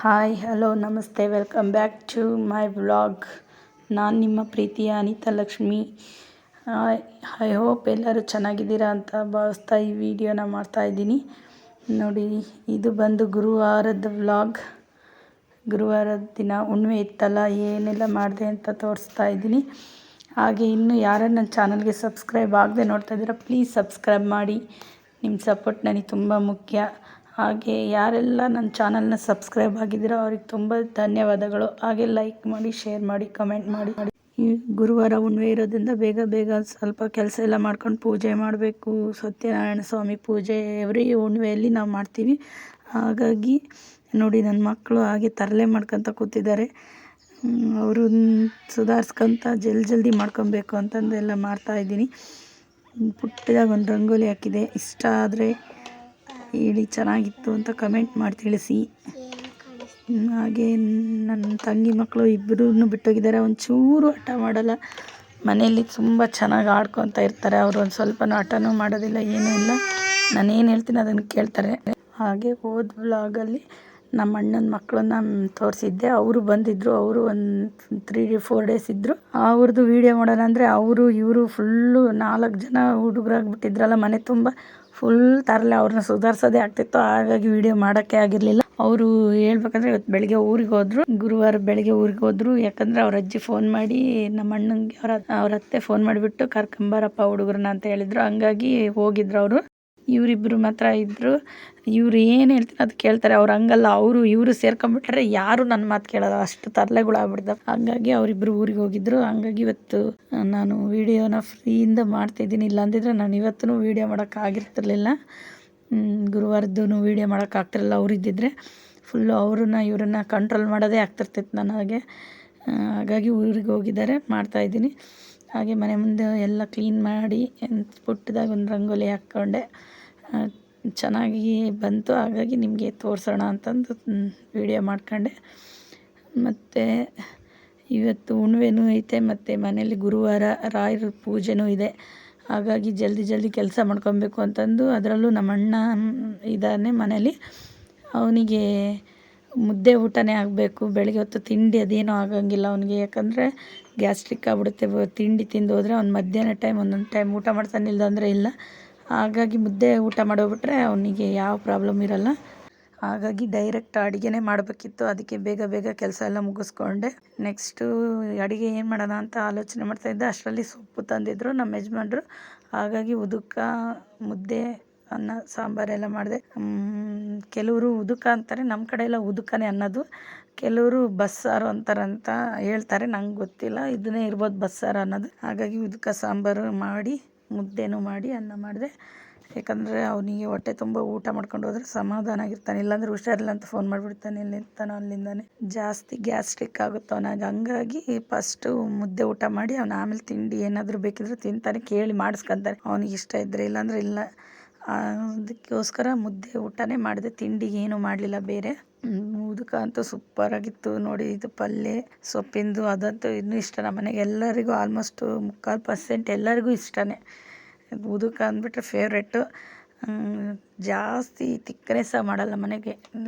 Hi hello ನಮಸ್ತೆ welcome back to my vlog. ನಾನು ನಿಮ್ಮ ಪ್ರೀತಿಯ ಅನಿತಾ ಲಕ್ಷ್ಮಿ. ಐ ಹೋಪ್ ಎಲ್ಲರೂ ಚೆನ್ನಾಗಿದ್ದೀರಾ ಅಂತ ಭಾವಿಸ್ತಾ ಈ ವಿಡಿಯೋನ ಮಾಡ್ತಾಯಿದ್ದೀನಿ. ನೋಡಿ, ಇದು ಬಂದು ಗುರುವಾರದ ವ್ಲಾಗ್. ಗುರುವಾರದ ದಿನ ಹುಣ್ಣಿಮೆ ಇತ್ತಲ್ಲ, ಏನೆಲ್ಲ ಮಾಡಿದೆ ಅಂತ ತೋರಿಸ್ತಾ ಇದ್ದೀನಿ. ಹಾಗೆ ಇನ್ನೂ ಯಾರು ನನ್ನ ಚಾನಲ್ಗೆ ಸಬ್ಸ್ಕ್ರೈಬ್ ಆಗದೆ ನೋಡ್ತಾ ಇದ್ದೀರಾ, ಪ್ಲೀಸ್ ಸಬ್ಸ್ಕ್ರೈಬ್ ಮಾಡಿ. ನಿಮ್ಮ ಸಪೋರ್ಟ್ ನನಗೆ ತುಂಬ ಮುಖ್ಯ. ಹಾಗೆ ಯಾರೆಲ್ಲ ನನ್ನ ಚಾನಲ್ನ ಸಬ್ಸ್ಕ್ರೈಬ್ ಆಗಿದ್ದೀರೋ ಅವ್ರಿಗೆ ತುಂಬ ಧನ್ಯವಾದಗಳು. ಹಾಗೆ ಲೈಕ್ ಮಾಡಿ, ಶೇರ್ ಮಾಡಿ, ಕಮೆಂಟ್ ಮಾಡಿ. ಈ ಗುರುವಾರ ಹುಣ್ಣಿಮೆ ಇರೋದ್ರಿಂದ ಬೇಗ ಸ್ವಲ್ಪ ಕೆಲಸ ಎಲ್ಲ ಮಾಡ್ಕೊಂಡು ಪೂಜೆ ಮಾಡಬೇಕು. ಸತ್ಯನಾರಾಯಣ ಸ್ವಾಮಿ ಪೂಜೆ ಎವ್ರಿ ಹುಣ್ಣಿಮೆಯಲ್ಲಿ ನಾವು ಮಾಡ್ತೀವಿ. ಹಾಗಾಗಿ ನೋಡಿ, ನನ್ನ ಮಕ್ಕಳು ಹಾಗೆ ತರಲೆ ಮಾಡ್ಕೊತ ಕೂತಿದ್ದಾರೆ. ಅವರು ಸುಧಾರಿಸ್ಕೊತ ಜಲ್ದಿ ಮಾಡ್ಕೊಬೇಕು ಅಂತಂದು ಎಲ್ಲ ಮಾಡ್ತಾಯಿದ್ದೀನಿ. ಪುಟ್ಟದಾಗ ಒಂದು ರಂಗೋಲಿ ಹಾಕಿದೆ. ಇಷ್ಟ ಆದರೆ ಹೇಳಿ, ಚೆನ್ನಾಗಿತ್ತು ಅಂತ ಕಮೆಂಟ್ ಮಾಡಿ ತಿಳಿಸಿ. ಹಾಗೆ ನನ್ನ ತಂಗಿ ಮಕ್ಕಳು ಇಬ್ಬರೂ ಬಿಟ್ಟೋಗಿದ್ದಾರೆ. ಒಂಚೂರು ಹಠ ಮಾಡಲ್ಲ, ಮನೆಯಲ್ಲಿ ತುಂಬ ಚೆನ್ನಾಗಿ ಆಡ್ಕೊತ ಇರ್ತಾರೆ. ಅವರು ಒಂದು ಸ್ವಲ್ಪನೂ ಹಠನೂ ಮಾಡೋದಿಲ್ಲ, ಏನೂ ಇಲ್ಲ. ನಾನೇನು ಹೇಳ್ತೀನಿ ಅದನ್ನು ಕೇಳ್ತಾರೆ. ಹಾಗೆ ಹೋದ ವ್ಲಾಗಲ್ಲಿ ನಮ್ಮ ಅಣ್ಣನ ಮಕ್ಕಳನ್ನ ತೋರಿಸಿದ್ದೆ. ಅವರು ಬಂದಿದ್ದರು. ಅವರು ಒಂದು 3-4 ಡೇಸ್ ಇದ್ದರು. ಅವ್ರದ್ದು ವೀಡಿಯೋ ಮಾಡೋಣ ಅಂದರೆ ಇವರು ಫುಲ್ಲು 4 ಜನ ಹುಡುಗರಾಗ್ಬಿಟ್ಟಿದ್ರಲ್ಲ, ಮನೆ ತುಂಬ ಫುಲ್ ತರಲೆ. ಅವ್ರನ್ನ ಸುಧಾರಿಸೋದೇ ಆಗ್ತಿತ್ತು. ಹಾಗಾಗಿ ವೀಡಿಯೋ ಮಾಡೋಕ್ಕೆ ಆಗಿರಲಿಲ್ಲ. ಅವರು ಹೇಳ್ಬೇಕಂದ್ರೆ ಇವತ್ತು ಬೆಳಗ್ಗೆ ಊರಿಗೆ ಹೋದರು. ಗುರುವಾರ ಬೆಳಗ್ಗೆ ಊರಿಗೆ ಹೋದರು. ಯಾಕಂದರೆ ಅವ್ರ ಅಜ್ಜಿ ಫೋನ್ ಮಾಡಿ ನಮ್ಮ ಅಣ್ಣಂಗೆ ಅವ್ರ ಅತ್ತೆ ಫೋನ್ ಮಾಡಿಬಿಟ್ಟು ಕರ್ಕೊಂಬರಪ್ಪ ಹುಡುಗರನ್ನ ಅಂತ ಹೇಳಿದರು. ಹಂಗಾಗಿ ಹೋಗಿದ್ರು ಅವರು. ಇವರಿಬ್ಬರು ಮಾತ್ರ ಇದ್ದರು. ಇವ್ರು ಏನು ಹೇಳ್ತಾರೆ ಅದು ಕೇಳ್ತಾರೆ. ಅವ್ರು ಹಂಗಲ್ಲ, ಇವರು ಸೇರ್ಕೊಂಡ್ಬಿಟ್ರೆ ಯಾರು ನನ್ನ ಮಾತು ಕೇಳೋಲ್ಲ, ಅಷ್ಟು ತರಲೆಗಳಾಗ್ಬಿಡ್ತಾವೆ. ಹಾಗಾಗಿ ಅವರಿಬ್ಬರು ಊರಿಗೆ ಹೋಗಿದ್ದರು. ಹಂಗಾಗಿ ಇವತ್ತು ನಾನು ವೀಡಿಯೋನ ಫ್ರೀಯಿಂದ ಮಾಡ್ತಾಯಿದ್ದೀನಿ. ಇಲ್ಲಾಂದಿದ್ರೆ ನಾನು ಇವತ್ತೂ ವೀಡಿಯೋ ಮಾಡೋಕ್ಕಾಗಿರ್ತಿರ್ಲಿಲ್ಲ. ಗುರುವಾರದ್ದು ವೀಡಿಯೋ ಮಾಡೋಕ್ಕಾಗ್ತಿರಲಿಲ್ಲ. ಅವರಿದ್ದಿದ್ರೆ ಫುಲ್ಲು ಇವರನ್ನ ಕಂಟ್ರೋಲ್ ಮಾಡೋದೇ ಆಗ್ತಿರ್ತಿತ್ತು ನನಗೆ. ಹಾಗಾಗಿ ಊರಿಗೆ ಹೋಗಿದ್ದಾರೆ, ಮಾಡ್ತಾಯಿದ್ದೀನಿ. ಹಾಗೆ ಮನೆ ಮುಂದೆ ಎಲ್ಲ ಕ್ಲೀನ್ ಮಾಡಿ ಪುಟ್ಟದಾಗ ಒಂದು ರಂಗೋಲಿ ಹಾಕ್ಕೊಂಡೆ. ಚೆನ್ನಾಗಿ ಬಂತು. ಹಾಗಾಗಿ ನಿಮಗೆ ತೋರಿಸೋಣ ಅಂತಂದು ವೀಡಿಯೋ ಮಾಡ್ಕೊಂಡೆ. ಮತ್ತು ಇವತ್ತು ಹುಣ್ಣಿಮೆನೂ ಐತೆ, ಮತ್ತು ಮನೇಲಿ ಗುರುವಾರ ರಾಯರ ಪೂಜೆನೂ ಇದೆ. ಹಾಗಾಗಿ ಜಲ್ದಿ ಕೆಲಸ ಮಾಡ್ಕೊಬೇಕು ಅಂತಂದು, ಅದರಲ್ಲೂ ನಮ್ಮ ಅಣ್ಣ ಇದ್ದಾನೆ ಮನೇಲಿ. ಅವನಿಗೆ ಮುದ್ದೆ ಊಟನೇ ಆಗಬೇಕು. ಬೆಳಗ್ಗೆ ಹೊತ್ತು ತಿಂಡಿ ಅದೇನೂ ಆಗಂಗಿಲ್ಲ ಅವನಿಗೆ. ಯಾಕಂದರೆ ಗ್ಯಾಸ್ಟ್ರಿಕ್ ಆಗ್ಬಿಡುತ್ತೆ. ತಿಂಡಿ ತಿಂದು ಹೋದರೆ ಅವ್ನು ಮಧ್ಯಾಹ್ನ ಟೈಮ್ ಒಂದೊಂದು ಟೈಮ್ ಊಟ ಮಾಡ್ತಾನೆ, ಇಲ್ಲದಂದರೆ ಇಲ್ಲ. ಹಾಗಾಗಿ ಮುದ್ದೆ ಊಟ ಮಾಡೋಗ್ಬಿಟ್ರೆ ಅವನಿಗೆ ಯಾವ ಪ್ರಾಬ್ಲಮ್ ಇರಲ್ಲ. ಹಾಗಾಗಿ ಡೈರೆಕ್ಟ್ ಅಡುಗೆನೇ ಮಾಡಬೇಕಿತ್ತು. ಅದಕ್ಕೆ ಬೇಗ ಕೆಲಸ ಎಲ್ಲ ಮುಗಿಸ್ಕೊಂಡೆ. ನೆಕ್ಸ್ಟು ಅಡುಗೆ ಏನು ಮಾಡೋಣ ಅಂತ ಆಲೋಚನೆ ಮಾಡ್ತಾಯಿದ್ದೆ. ಅಷ್ಟರಲ್ಲಿ ಸೊಪ್ಪು ತಂದಿದ್ದರು ನಮ್ಮ ಯಜಮಾನ್ರು. ಹಾಗಾಗಿ ಉದುಕ, ಮುದ್ದೆ, ಅನ್ನ, ಸಾಂಬಾರೆಲ್ಲ ಮಾಡಿದೆ. ಕೆಲವರು ಉದುಕ ಅಂತಾರೆ, ನಮ್ಮ ಕಡೆ ಎಲ್ಲ ಉದುಕನೇ ಅನ್ನೋದು. ಕೆಲವರು ಬಸ್ಸಾರು ಅಂತಾರಂತ ಹೇಳ್ತಾರೆ, ನಂಗೆ ಗೊತ್ತಿಲ್ಲ. ಇದನ್ನೇ ಇರ್ಬೋದು ಬಸ್ಸಾರು ಅನ್ನೋದು. ಹಾಗಾಗಿ ಉದುಕ ಸಾಂಬಾರು ಮಾಡಿ, ಮುದ್ದೆನೂ ಮಾಡಿ, ಅನ್ನ ಮಾಡಿದೆ. ಯಾಕಂದರೆ ಅವನಿಗೆ ಹೊಟ್ಟೆ ತುಂಬ ಊಟ ಮಾಡ್ಕೊಂಡು ಹೋದರೆ ಸಮಾಧಾನ ಆಗಿರ್ತಾನೆ. ಇಲ್ಲಾಂದರೆ ಹುಷಾರಿಲ್ಲ ಅಂತ ಫೋನ್ ಮಾಡಿಬಿಡ್ತಾನೆ. ಎಲ್ಲಿರ್ತಾನೋ ಅಲ್ಲಿಂದಾನೆ ಜಾಸ್ತಿ ಗ್ಯಾಸ್ಟ್ರಿಕ್ ಆಗುತ್ತೆ ಅವನಾಗ. ಹಂಗಾಗಿ ಫಸ್ಟು ಮುದ್ದೆ ಊಟ ಮಾಡಿ ಅವನು ಆಮೇಲೆ ತಿಂಡಿ ಏನಾದರೂ ಬೇಕಿದ್ರೆ ತಿಂತಾನೆ, ಕೇಳಿ ಮಾಡಿಸ್ಕೊತಾನೆ ಅವನಿಗೆ ಇಷ್ಟ ಇದ್ದರೆ. ಇಲ್ಲಾಂದರೆ ಇಲ್ಲ. ಅದಕ್ಕೋಸ್ಕರ ಮುದ್ದೆ ಊಟನೇ ಮಾಡಿದೆ, ತಿಂಡಿಗೆ ಏನೂ ಮಾಡಲಿಲ್ಲ ಬೇರೆ. ಉದುಕ ಅಂತೂ ಸೂಪರಾಗಿತ್ತು ನೋಡಿ. ಇದು ಪಲ್ಯ ಸೊಪ್ಪಿಂದು ಅದಂತೂ ಇನ್ನೂ ಇಷ್ಟ ನಮ್ಮ ಮನೆಗೆ. ಎಲ್ಲರಿಗೂ ಆಲ್ಮೋಸ್ಟು 3/4% ಎಲ್ಲರಿಗೂ ಇಷ್ಟನೇ. ಉದುಕ ಅಂದ್ಬಿಟ್ರೆ ಫೇವ್ರೆಟ್ಟು. ಜಾಸ್ತಿ ತಿಕ್ಕನೆ ಸಹ ಮಾಡಲ್ಲ ಮನೆಗೆ,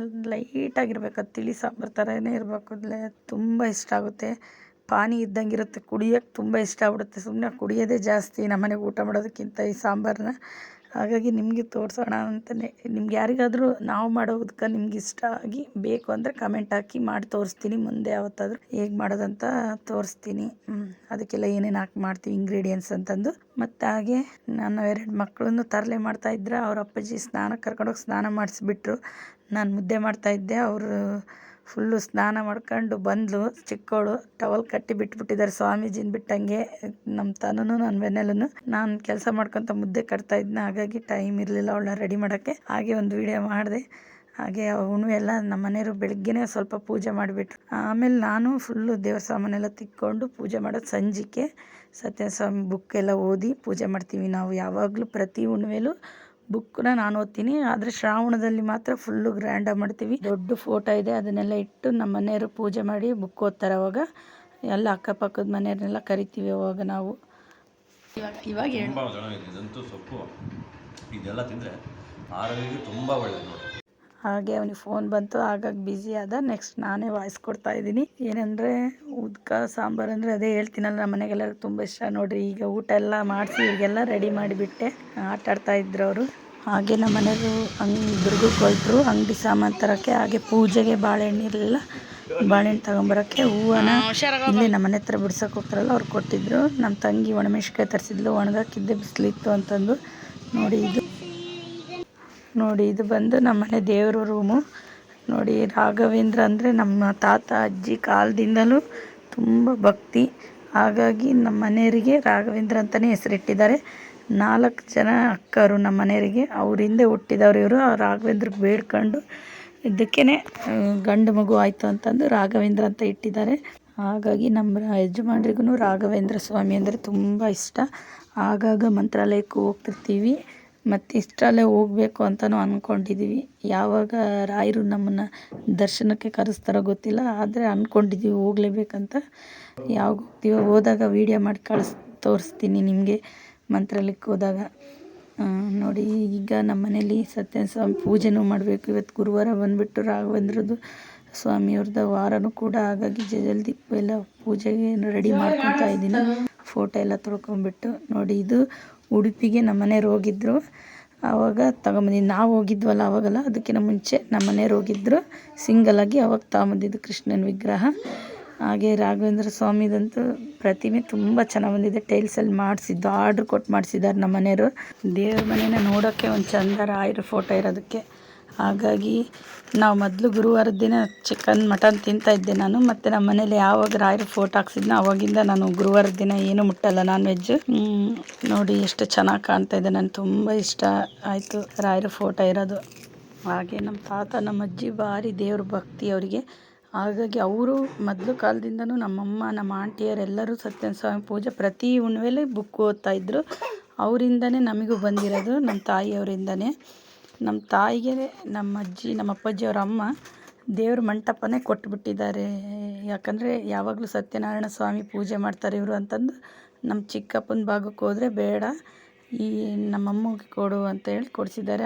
ಲೈಟಾಗಿರ್ಬೇಕು. ಅದು ತಿಳಿ ಸಾಂಬಾರು ಥರನೇ ಇರಬೇಕು. ತುಂಬ ಇಷ್ಟ ಆಗುತ್ತೆ. ಪಾನಿ ಇದ್ದಂಗೆ ಇರುತ್ತೆ, ಕುಡಿಯೋಕ್ಕೆ ತುಂಬ ಇಷ್ಟ ಆಗ್ಬಿಡುತ್ತೆ. ಸುಮ್ಮನೆ ಕುಡಿಯೋದೇ ಜಾಸ್ತಿ ನಮ್ಮ ಮನೆಗೆ ಊಟ ಮಾಡೋದಕ್ಕಿಂತ ಈ ಸಾಂಬಾರನ್ನ. ಹಾಗಾಗಿ ನಿಮಗೆ ತೋರಿಸೋಣ ಅಂತಲೇ. ನಿಮ್ಗೆ ಯಾರಿಗಾದರೂ ನಾವು ಮಾಡೋ ಉದ್ಕ ನಿಮ್ಗೆ ಇಷ್ಟ ಆಗಿ ಬೇಕು ಅಂದರೆ ಕಮೆಂಟ್ ಹಾಕಿ ಮಾಡಿ ತೋರಿಸ್ತೀನಿ. ಮುಂದೆ ಯಾವತ್ತಾದರೂ ಹೇಗೆ ಮಾಡೋದಂತ ತೋರಿಸ್ತೀನಿ. ಅದಕ್ಕೆಲ್ಲ ಏನೇನು ಹಾಕಿ ಮಾಡ್ತೀವಿ ಇಂಗ್ರೀಡಿಯೆಂಟ್ಸ್ ಅಂತಂದು. ಮತ್ತು ಹಾಗೆ ನನ್ನ 2 ಮಕ್ಕಳನ್ನು ತರಲೆ ಮಾಡ್ತಾಯಿದ್ರೆ ಅವ್ರ ಅಪ್ಪಾಜಿ ಸ್ನಾನಕ್ಕೆ ಕರ್ಕೊಂಡೋಗಿ ಸ್ನಾನ ಮಾಡಿಸ್ಬಿಟ್ರು. ನಾನು ಮುದ್ದೆ ಮಾಡ್ತಾಯಿದ್ದೆ. ಅವರು ಫುಲ್ಲು ಸ್ನಾನ ಮಾಡ್ಕೊಂಡು ಬಂದಳು ಚಿಕ್ಕವಳು. ಟವಲ್ ಕಟ್ಟಿ ಬಿಟ್ಬಿಟ್ಟಿದ್ದಾರೆ ಸ್ವಾಮೀಜಿನ ಬಿಟ್ಟಂಗೆ. ನಮ್ಮ ತನೂ ನನ್ನ ಬೆನ್ನೆಲ್ಲೂ ನಾನು ಕೆಲಸ ಮಾಡ್ಕೊತ ಮುದ್ದೆ ಕಟ್ತಾ ಇದ್ನ. ಹಾಗಾಗಿ ಟೈಮ್ ಇರಲಿಲ್ಲ ಅವಳನ್ನ ರೆಡಿ ಮಾಡೋಕ್ಕೆ. ಹಾಗೆ ಒಂದು ವಿಡಿಯೋ ಮಾಡಿದೆ. ಹಾಗೆ ಹುಣ್ಣಿಮೆ ಎಲ್ಲ ನಮ್ಮ ಮನೆಯವರು ಬೆಳಗ್ಗೆನೇ ಸ್ವಲ್ಪ ಪೂಜೆ ಮಾಡಿಬಿಟ್ರು. ಆಮೇಲೆ ನಾನು ಫುಲ್ಲು ದೇವ್ರ ಸಾಮಾನೆಲ್ಲ ತಿಕ್ಕೊಂಡು ಪೂಜೆ ಮಾಡೋದು ಸಂಜೆಗೆ. ಸತ್ಯಸ್ವಾಮಿ ಬುಕ್ ಎಲ್ಲ ಓದಿ ಪೂಜೆ ಮಾಡ್ತೀವಿ ನಾವು ಯಾವಾಗಲೂ. ಪ್ರತಿ ಹುಣ್ಣಿಮೆಲೂ ಬುಕ್ಕನ್ನ ನಾನು ಓದ್ತೀನಿ. ಆದರೆ ಶ್ರಾವಣದಲ್ಲಿ ಮಾತ್ರ ಫುಲ್ಲು ಗ್ರ್ಯಾಂಡಾಗಿ ಮಾಡ್ತೀವಿ. ದೊಡ್ಡ ಫೋಟೋ ಇದೆ, ಅದನ್ನೆಲ್ಲ ಇಟ್ಟು ನಮ್ಮ ಮನೆಯವರು ಪೂಜೆ ಮಾಡಿ ಬುಕ್ ಓದ್ತಾರೆ. ಅವಾಗ ಎಲ್ಲ ಅಕ್ಕಪಕ್ಕದ ಮನೆಯವ್ರನ್ನೆಲ್ಲ ಕರಿತೀವಿ ಅವಾಗ ನಾವು. ಇವಾಗ ಇದಂತೂ ಸೊಪ್ಪು ಇದೆಲ್ಲ ತಿಂದರೆ ಆರೋಗ್ಯಕ್ಕೆ ತುಂಬ ಒಳ್ಳೆಯದು ನೋಡಿ. ಹಾಗೆ ಅವನಿಗೆ ಫೋನ್ ಬಂತು, ಹಾಗಾಗಿ ಬ್ಯುಸಿ ಆದ. ನೆಕ್ಸ್ಟ್ ನಾನೇ ವಾಯ್ಸ್ ಕೊಡ್ತಾ ಇದ್ದೀನಿ. ಏನಂದರೆ ಉದ್ಕ ಸಾಂಬಾರು ಅಂದರೆ ಅದೇ ಹೇಳ್ತೀನಲ್ಲ, ನಮ್ಮ ಮನೆಗೆಲ್ಲರಿಗೂ ತುಂಬ ಇಷ್ಟ. ನೋಡಿರಿ ಈಗ ಊಟ ಎಲ್ಲ ಮಾಡಿಸಿ ಇವ್ರಿಗೆಲ್ಲ ರೆಡಿ ಮಾಡಿಬಿಟ್ಟೆ. ಆಟಾಡ್ತಾ ಇದ್ರು ಅವರು. ಹಾಗೆ ನಮ್ಮ ಮನೆಯವರು ದುರ್ಗಕ್ಕೆ ಹೊರಟ್ರು ಅಂಗಡಿ ಸಾಮಾನು ತರೋಕ್ಕೆ. ಹಾಗೆ ಪೂಜೆಗೆ ಬಾಳೆಹಣ್ಣಿರಲಿಲ್ಲ, ಬಾಳೆಹಣ್ಣು ತಗೊಂಬರೋಕ್ಕೆ ಹೂವನ ಇಲ್ಲಿ ನಮ್ಮ ಮನೆ ಹತ್ರ ಬಿಡ್ಸೋಕೆ ಹೋಗ್ತಾರಲ್ಲ ಅವ್ರು ಕೊಟ್ಟಿದ್ರು. ನಮ್ಮ ತಂಗಿ ಒಣಮೆಣ್ಸಿಕಾಯಿ ತರಿಸಿದ್ಲು, ಒಣಗಾಕಿದ್ದೆ ಬಿಸಿಲಿತ್ತು ಅಂತಂದು. ನೋಡಿ ಇದು ಬಂದು ನಮ್ಮ ಮನೆ ದೇವರ ರೂಮು. ನೋಡಿ ರಾಘವೇಂದ್ರ ಅಂದರೆ ನಮ್ಮ ತಾತ ಅಜ್ಜಿ ಕಾಲದಿಂದಲೂ ತುಂಬ ಭಕ್ತಿ. ಹಾಗಾಗಿ ನಮ್ಮ ಮನೆಯವರಿಗೆ ರಾಘವೇಂದ್ರ ಅಂತಲೇ ಹೆಸರಿಟ್ಟಿದ್ದಾರೆ. 4 ಜನ ಅಕ್ಕರು ನಮ್ಮ ಮನೆಯವರಿಗೆ, ಅವ್ರ ಹಿಂದೆ ಹುಟ್ಟಿದವರು ಇವರು. ರಾಘವೇಂದ್ರಕ್ಕೆ ಬೇಡ್ಕೊಂಡು ಇದಕ್ಕೇ ಗಂಡು ಮಗು ಆಯಿತು ಅಂತಂದು ರಾಘವೇಂದ್ರ ಅಂತ ಇಟ್ಟಿದ್ದಾರೆ. ಹಾಗಾಗಿ ನಮ್ಮ ಯಜಮಾನ್ರಿಗೂ ರಾಘವೇಂದ್ರ ಸ್ವಾಮಿ ಅಂದರೆ ತುಂಬ ಇಷ್ಟ. ಆಗಾಗ ಮಂತ್ರಾಲಯಕ್ಕೂ ಹೋಗ್ತಿರ್ತೀವಿ, ಮತ್ತು ಇಷ್ಟರಲ್ಲೇ ಹೋಗಬೇಕು ಅಂತಲೂ ಅಂದ್ಕೊಂಡಿದ್ದೀವಿ. ಯಾವಾಗ ರಾಯರು ನಮ್ಮನ್ನು ದರ್ಶನಕ್ಕೆ ಕರೆಸ್ತಾರೋ ಗೊತ್ತಿಲ್ಲ, ಆದರೆ ಅಂದ್ಕೊಂಡಿದ್ದೀವಿ ಹೋಗಲೇಬೇಕಂತ. ಯಾವಾಗ ಹೋಗ್ತೀವೋ ಹೋದಾಗ ವೀಡಿಯೋ ಮಾಡಿ ತೋರಿಸ್ತೀನಿ ನಿಮಗೆ ಮಂತ್ರಾಲಯಕ್ಕೆ ಹೋದಾಗ. ನೋಡಿ ಈಗ ನಮ್ಮ ಮನೇಲಿ ಸತ್ಯನಾರಾಯಣ ಸ್ವಾಮಿ ಪೂಜೆನೂ ಮಾಡಬೇಕು. ಇವತ್ತು ಗುರುವಾರ ಬಂದುಬಿಟ್ಟು ರಾಘವೇಂದ್ರದ್ದು ಸ್ವಾಮಿಯವ್ರದ್ದು ವಾರನೂ ಕೂಡ. ಹಾಗಾಗಿ ಜಲ್ದಿ ಎಲ್ಲ ಪೂಜೆಗೆ ರೆಡಿ ಮಾಡ್ಕೊತಾ ಇದ್ದೀನಿ. ಫೋಟೋ ಎಲ್ಲ ತೊಳ್ಕೊಂಬಿಟ್ಟು. ನೋಡಿ ಇದು ಉಡುಪಿಗೆ ನಮ್ಮ ಮನೆಯವ್ರು ಹೋಗಿದ್ದರು, ಆವಾಗ ತಗೊಂಬಂದಿದ್ದು. ನಾವು ಹೋಗಿದ್ವಲ್ಲ ಆವಾಗಲ್ಲ, ಅದಕ್ಕಿಂತ ಮುಂಚೆ ನಮ್ಮ ಮನೆಯವ್ರು ಹೋಗಿದ್ದರು ಸಿಂಗಲಾಗಿ, ಅವಾಗ ತಗೊಂಬಂದಿದ್ದು ಕೃಷ್ಣನ ವಿಗ್ರಹ. ಹಾಗೆ ರಾಘವೇಂದ್ರ ಸ್ವಾಮಿದಂತೂ ಪ್ರತಿಮೆ ತುಂಬ ಚೆನ್ನಾಗಿ ಬಂದಿದೆ. ಟೈಲ್ಸಲ್ಲಿ ಮಾಡಿಸಿದ್ದು, ಆರ್ಡ್ರ್ ಕೊಟ್ಟು ಮಾಡಿಸಿದ್ದಾರೆ ನಮ್ಮ ಮನೆಯವರು. ದೇವ್ರ ಮನೇನ ನೋಡೋಕ್ಕೆ ಒಂದು ಚಂದ, ರಾಯರ ಫೋಟೋ ಇರೋದಕ್ಕೆ. ಹಾಗಾಗಿ ನಾವು ಮೊದಲು ಗುರುವಾರದ ದಿನ ಚಿಕನ್ ಮಟನ್ ತಿಂತಾಯಿದ್ದೆ ನಾನು. ಮತ್ತು ನಮ್ಮ ಮನೇಲಿ ಯಾವಾಗ ರಾಯರ ಫೋಟೋ ಹಾಕ್ಸಿದ್ನೋ ಆವಾಗಿಂದ ನಾನು ಗುರುವಾರದ ದಿನ ಏನೂ ಮುಟ್ಟಲ್ಲ, ನಾನ್ ವೆಜ್. ನೋಡಿ ಎಷ್ಟು ಚೆನ್ನಾಗಿ ಕಾಣ್ತಾ ಇದೆ, ನನಗೆ ತುಂಬ ಇಷ್ಟ ಆಯಿತು ರಾಯರ ಫೋಟೋ ಇರೋದು. ಹಾಗೆ ನಮ್ಮ ತಾತ ನಮ್ಮ ಅಜ್ಜಿ ಭಾರಿ ದೇವ್ರ ಭಕ್ತಿ ಅವರಿಗೆ. ಹಾಗಾಗಿ ಅವರು ಮೊದಲು ಕಾಲದಿಂದನೂ ನಮ್ಮಮ್ಮ ನಮ್ಮ ಆಂಟಿಯರೆಲ್ಲರೂ ಸತ್ಯನಾರಾಯಣ ಸ್ವಾಮಿ ಪೂಜೆ ಪ್ರತಿ ಹುಣ್ಣಿಮೆಲಿ ಬುಕ್ ಓದ್ತಾಯಿದ್ರು. ಅವರಿಂದನೇ ನಮಗೂ ಬಂದಿರೋದು, ನಮ್ಮ ತಾಯಿಯವರಿಂದನೇ. ನಮ್ಮ ತಾಯಿಗೆ ನಮ್ಮ ಅಜ್ಜಿ ನಮ್ಮ ಅಪ್ಪಾಜಿಯವರ ಅಮ್ಮ ದೇವ್ರ ಮಂಟಪನೇ ಕೊಟ್ಬಿಟ್ಟಿದ್ದಾರೆ. ಯಾಕಂದರೆ ಯಾವಾಗಲೂ ಸತ್ಯನಾರಾಯಣ ಸ್ವಾಮಿ ಪೂಜೆ ಮಾಡ್ತಾರೆ ಇವರು ಅಂತಂದು. ನಮ್ಮ ಚಿಕ್ಕಪ್ಪನ ಭಾಗಕ್ಕೆ ಹೋದರೆ ಬೇಡ, ಈ ನಮ್ಮಮ್ಮಗೆ ಕೊಡು ಅಂತ ಹೇಳಿ ಕೊಡಿಸಿದ್ದಾರೆ.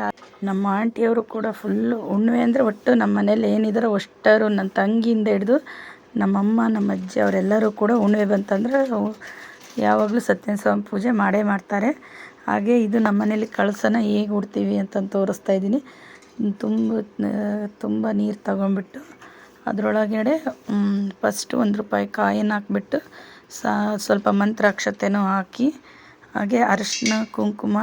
ನಮ್ಮ ಆಂಟಿಯವರು ಕೂಡ ಫುಲ್ಲು ಹುಣ್ಣಿಮೆ ಅಂದರೆ ಒಟ್ಟು ನಮ್ಮ ಮನೇಲಿ ಏನಿದಾರೋ ಅಷ್ಟರು, ನನ್ನ ತಂಗಿಯಿಂದ ಹಿಡಿದು ನಮ್ಮಮ್ಮ ನಮ್ಮ ಅಜ್ಜಿ ಅವರೆಲ್ಲರೂ ಕೂಡ ಹುಣ್ಣಿಮೆ ಬಂತಂದರೆ ಯಾವಾಗಲೂ ಸತ್ಯನಾರಾಯಣ ಸ್ವಾಮಿ ಪೂಜೆ ಮಾಡೇ ಮಾಡ್ತಾರೆ. ಹಾಗೆ ಇದು ನಮ್ಮ ಮನೇಲಿ ಕಳಸನ ಹೇಗೆ ಉಡ್ತೀವಿ ಅಂತಂದು ತೋರಿಸ್ತಾ ಇದ್ದೀನಿ. ತುಂಬ ನೀರು ತಗೊಂಡ್ಬಿಟ್ಟು ಅದರೊಳಗಡೆ ಫಸ್ಟು ₹1 ಕಾಯಿನ ಹಾಕ್ಬಿಟ್ಟು ಸ್ವಲ್ಪ ಮಂತ್ರಾಕ್ಷತೆನೂ ಹಾಕಿ, ಹಾಗೆ ಅರಿಶಿನ ಕುಂಕುಮ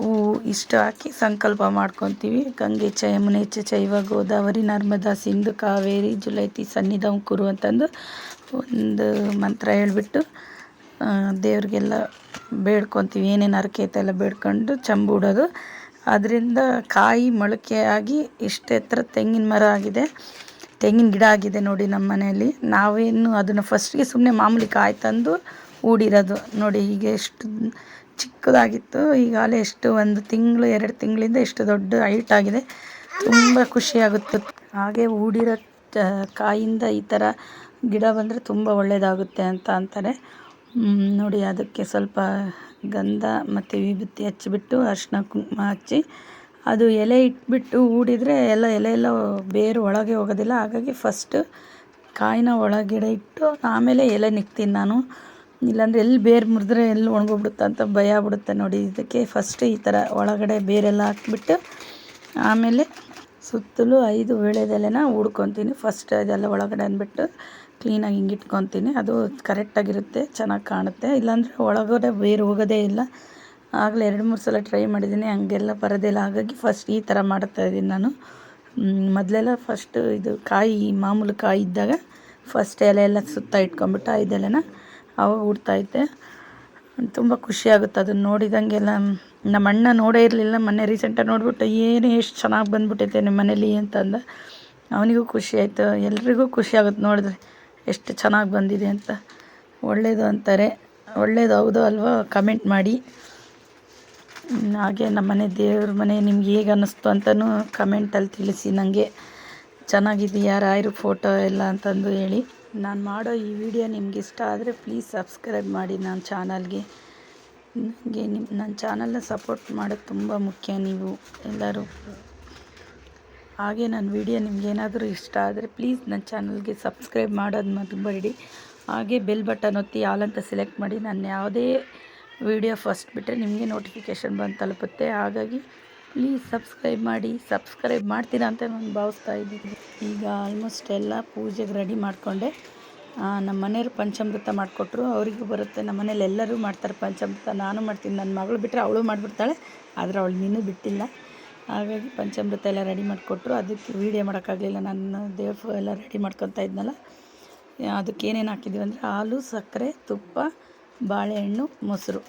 ಹೂವು ಇಷ್ಟು ಹಾಕಿ ಸಂಕಲ್ಪ ಮಾಡ್ಕೊತೀವಿ. ಗಂಗೆ ಚ ಯಮುನೆ ಚ ಚೈವ ಗೋದಾವರಿ ನರ್ಮದಾ ಸಿಂಧು ಕಾವೇರಿ ಜುಲೈತಿ ಸನ್ನಿಧಂ ಕುರು ಅಂತಂದು ಒಂದು ಮಂತ್ರ ಹೇಳ್ಬಿಟ್ಟು ದೇವ್ರಿಗೆಲ್ಲ ಬೇಡ್ಕೊತೀವಿ. ಏನೇನು ಹರಕೆ ಐತೆಲ್ಲ ಬೇಡ್ಕೊಂಡು ಚಂಬು ಬಿಡೋದು. ಅದರಿಂದ ಕಾಯಿ ಮೊಳಕೆ ಆಗಿ ಇಷ್ಟು ಎತ್ತರ ತೆಂಗಿನ ಮರ ಆಗಿದೆ, ತೆಂಗಿನ ಗಿಡ ಆಗಿದೆ ನೋಡಿ ನಮ್ಮ ಮನೆಯಲ್ಲಿ. ನಾವೇನು ಅದನ್ನು ಫಸ್ಟಿಗೆ ಸುಮ್ಮನೆ ಮಾಮೂಲಿ ಕಾಯಿ ತಂದು ಹೂಡಿರೋದು. ನೋಡಿ ಈಗ ಎಷ್ಟು ಚಿಕ್ಕದಾಗಿತ್ತು, ಈಗಾಗಲೇ ಎಷ್ಟು 1 ತಿಂಗಳು 2 ತಿಂಗಳಿಂದ ಎಷ್ಟು ದೊಡ್ಡ ಹೈಟ್ ಆಗಿದೆ. ತುಂಬ ಖುಷಿಯಾಗುತ್ತೆ. ಹಾಗೆ ಹೂಡಿರೋ ಕಾಯಿಂದ ಈ ಥರ ಗಿಡ ಬಂದರೆ ತುಂಬ ಒಳ್ಳೆಯದಾಗುತ್ತೆ ಅಂತ ಅಂತಾರೆ. ನೋಡಿ ಅದಕ್ಕೆ ಸ್ವಲ್ಪ ಗಂಧ ಮತ್ತು ವಿಭೂತಿ ಹಚ್ಚಿಬಿಟ್ಟು ಅರಿಶಿನ ಕುಂಕುಮ ಹಚ್ಚಿ ಅದು ಎಲೆ ಇಟ್ಬಿಟ್ಟು ಹೂಡಿದರೆ ಎಲೆ ಎಲ್ಲ ಬೇರು ಒಳಗೆ ಹೋಗೋದಿಲ್ಲ. ಹಾಗಾಗಿ ಫಸ್ಟು ಕಾಯಿನ ಒಳಗಡೆ ಇಟ್ಟು ಆಮೇಲೆ ಎಲೆ ನಿಕ್ತೀನಿ ನಾನು. ಇಲ್ಲಾಂದರೆ ಎಲ್ಲಿ ಬೇರು ಮುರಿದ್ರೆ ಎಲ್ಲಿ ಒಣಗೋಗ್ಬಿಡುತ್ತೆ ಅಂತ ಭಯ ಆಗ್ಬಿಡುತ್ತೆ. ನೋಡಿ ಇದಕ್ಕೆ ಫಸ್ಟ್ ಈ ಥರ ಒಳಗಡೆ ಬೇರೆಲ್ಲ ಹಾಕ್ಬಿಟ್ಟು ಆಮೇಲೆ ಸುತ್ತಲೂ 5 ವೀಳ್ಯದೆಲೆನ ಹುಡ್ಕೊತೀನಿ. ಫಸ್ಟ್ ಅದೆಲ್ಲ ಒಳಗಡೆ ಅಂದ್ಬಿಟ್ಟು ಕ್ಲೀನಾಗಿ ಹಿಂಗೆ ಇಟ್ಕೊತೀನಿ. ಅದು ಕರೆಕ್ಟಾಗಿರುತ್ತೆ, ಚೆನ್ನಾಗಿ ಕಾಣುತ್ತೆ. ಇಲ್ಲಾಂದರೆ ಒಳಗಡೆ ಬೇರು ಹೋಗೋದೇ ಇಲ್ಲ. ಆಗಲೇ 2-3 ಸಲ ಟ್ರೈ ಮಾಡಿದ್ದೀನಿ, ಹಂಗೆಲ್ಲ ಬರೋದಿಲ್ಲ. ಹಾಗಾಗಿ ಫಸ್ಟ್ ಈ ಥರ ಮಾಡ್ತಾಯಿದ್ದೀನಿ ನಾನು. ಮೊದಲೆಲ್ಲ ಫಸ್ಟು ಇದು ಕಾಯಿ ಮಾಮೂಲು ಕಾಯಿ ಇದ್ದಾಗ ಫಸ್ಟ್ ಎಲೆ ಎಲ್ಲ ಸುತ್ತ ಇಟ್ಕೊಂಬಿಟ್ಟು 5 ಎಲೆನ ಅವಾಗ ಉಡ್ತಾಯಿದ್ದೆ. ತುಂಬ ಖುಷಿಯಾಗುತ್ತೆ ಅದನ್ನು ನೋಡಿದಂಗೆಲ್ಲ. ನಮ್ಮ ಅಣ್ಣ ನೋಡೇ ಇರಲಿಲ್ಲ, ಮೊನ್ನೆ ರೀಸೆಂಟಾಗಿ ನೋಡಿಬಿಟ್ಟು ಏನು ಎಷ್ಟು ಚೆನ್ನಾಗಿ ಬಂದುಬಿಟ್ಟೈತೆ ನಿಮ್ಮ ಮನೇಲಿ ಅಂತಂದ. ಅವನಿಗೂ ಖುಷಿ ಆಯಿತು, ಎಲ್ರಿಗೂ ಖುಷಿ ಆಗುತ್ತೆ ನೋಡಿದ್ರೆ ಎಷ್ಟು ಚೆನ್ನಾಗಿ ಬಂದಿದೆ ಅಂತ. ಒಳ್ಳೆಯದು ಅಂತಾರೆ, ಒಳ್ಳೇದು ಹೌದು ಅಲ್ವೋ ಕಮೆಂಟ್ ಮಾಡಿ. ಹಾಗೆ ನಮ್ಮ ಮನೆ ದೇವ್ರ ಮನೆ ನಿಮ್ಗೆ ಹೇಗೆ ಅನ್ನಿಸ್ತು ಅಂತಲೂ ಕಮೆಂಟಲ್ಲಿ ತಿಳಿಸಿ. ನನಗೆ ಚೆನ್ನಾಗಿದೆಯಾ ರಾಯರ ಫೋಟೋ ಎಲ್ಲ ಅಂತಂದು ಹೇಳಿ. ನಾನು ಮಾಡೋ ಈ ವಿಡಿಯೋ ನಿಮ್ಗೆ ಇಷ್ಟ ಆದರೆ ಪ್ಲೀಸ್ ಸಬ್ಸ್ಕ್ರೈಬ್ ಮಾಡಿ ನನ್ನ ಚಾನಲ್ಗೆ. ನನಗೆ ನನ್ನ ಚಾನಲ್ನ ಸಪೋರ್ಟ್ ಮಾಡೋದು ತುಂಬ ಮುಖ್ಯ ನೀವು ಎಲ್ಲರೂ. ಹಾಗೆ ನನ್ನ ವಿಡಿಯೋ ನಿಮಗೇನಾದರೂ ಇಷ್ಟ ಆದರೆ ಪ್ಲೀಸ್ ನನ್ನ ಚಾನಲ್ಗೆ ಸಬ್ಸ್ಕ್ರೈಬ್ ಮಾಡೋದು ಮರಿಬೇಡಿ. ಹಾಗೆ ಬೆಲ್ ಬಟನ್ ಒತ್ತಿ ಆಲ್ ಅಂತ ಸೆಲೆಕ್ಟ್ ಮಾಡಿ. ನಾನು ಯಾವುದೇ ವಿಡಿಯೋ ಫಸ್ಟ್ ಬಿಟ್ಟರೆ ನಿಮಗೆ ನೋಟಿಫಿಕೇಷನ್ ಬಂದು ತಲುಪುತ್ತೆ. ಹಾಗಾಗಿ ಪ್ಲೀಸ್ ಸಬ್ಸ್ಕ್ರೈಬ್ ಮಾಡ್ತೀರಾ ಅಂತ ನಾನು ಭಾವಿಸ್ತಾ ಇದ್ದೀನಿ. ಈಗ ಆಲ್ಮೋಸ್ಟ್ ಎಲ್ಲ ಪೂಜೆಗೆ ರೆಡಿ ಮಾಡಿಕೊಂಡೆ. ನಮ್ಮ ಮನೆಯವರು ಪಂಚಾಮೃತ ಮಾಡಿಕೊಟ್ರು, ಅವರಿಗೂ ಬರುತ್ತೆ. ನಮ್ಮ ಮನೇಲಿ ಎಲ್ಲರೂ ಮಾಡ್ತಾರೆ ಪಂಚಾಮೃತ. ನಾನು ಮಾಡ್ತೀನಿ, ನನ್ನ ಮಗಳು ಬಿಟ್ಟರೆ ಅವಳು ಮಾಡಿಬಿಡ್ತಾಳೆ, ಆದರೆ ಅವಳು ಇನ್ನೂ ಬಿಟ್ಟಿಲ್ಲ. ಹಾಗಾಗಿ ಪಂಚಾಮೃತ ಎಲ್ಲ ರೆಡಿ ಮಾಡಿಕೊಟ್ರು. ಅದಕ್ಕೆ ವೀಡಿಯೋ ಮಾಡೋಕ್ಕಾಗಲಿಲ್ಲ, ನಾನು ದೇವ್ರು ಎಲ್ಲ ರೆಡಿ ಮಾಡ್ಕೊತಾ ಇದ್ನಲ್ಲ. ಅದಕ್ಕೆ ಏನೇನು ಹಾಕಿದ್ದೀವಿ ಅಂದರೆ ಹಾಲು, ಸಕ್ಕರೆ, ತುಪ್ಪ, ಬಾಳೆಹಣ್ಣು, ಮೊಸರು,